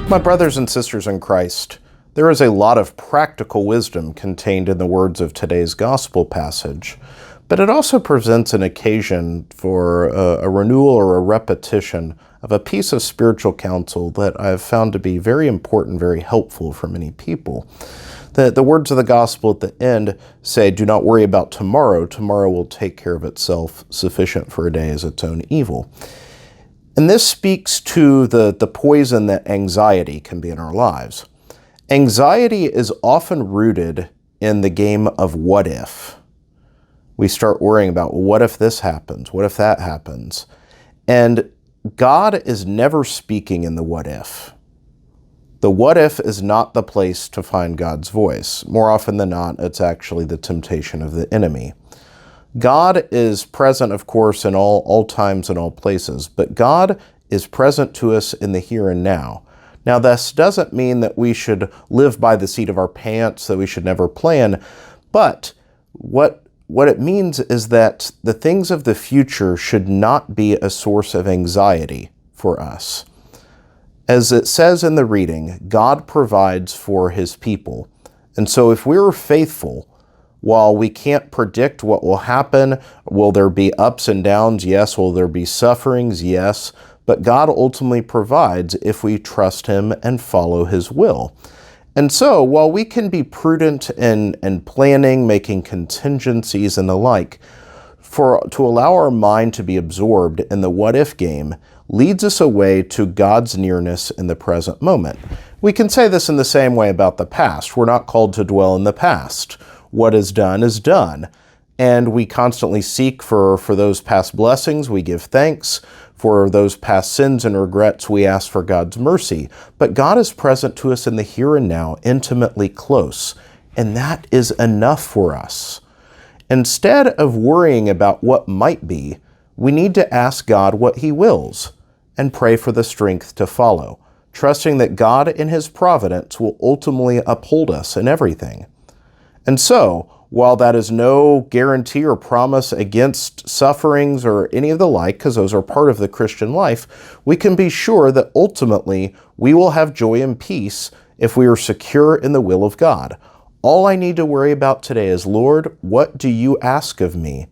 My brothers and sisters in Christ, there is a lot of practical wisdom contained in the words of today's gospel passage, but it also presents an occasion for a renewal or a repetition of a piece of spiritual counsel that I've found to be very important, very helpful for many people. The words of the gospel at the end say, "Do not worry about tomorrow. Tomorrow will take care of itself. Sufficient for a day is its own evil." And this speaks to the poison that anxiety can be in our lives. Anxiety is often rooted in the game of what if. We start worrying about, well, what if this happens? What if that happens? And God is never speaking in the what if. The what if is not the place to find God's voice. More often than not, it's actually the temptation of the enemy. God is present, of course, in all times and all places, but God is present to us in the here and now. Now, this doesn't mean that we should live by the seat of our pants, that we should never plan, but what it means is that the things of the future should not be a source of anxiety for us. As it says in the reading, God provides for his people. And so if we're faithful, while we can't predict what will happen, will there be ups and downs? Yes. Will there be sufferings? Yes. But God ultimately provides if we trust him and follow his will. And so while we can be prudent in planning, making contingencies and the like, to allow our mind to be absorbed in the what-if game leads us away to God's nearness in the present moment. We can say this in the same way about the past. We're not called to dwell in the past. What is done, and we constantly seek for those past blessings. We give thanks. For those past sins and regrets, we ask for God's mercy. But God is present to us in the here and now, intimately close, and that is enough for us. Instead of worrying about what might be, we need to ask God what he wills and pray for the strength to follow, trusting that God in his providence will ultimately uphold us in everything. And so, while that is no guarantee or promise against sufferings or any of the like, because those are part of the Christian life, we can be sure that ultimately we will have joy and peace if we are secure in the will of God. All I need to worry about today is, Lord, what do you ask of me?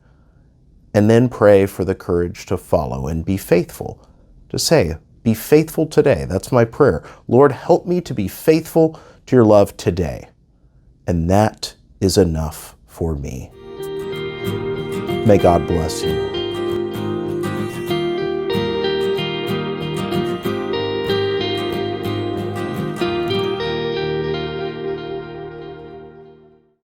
And then pray for the courage to follow and be faithful. To say, be faithful today. That's my prayer. Lord, help me to be faithful to your love today. And that is enough for me. May God bless you.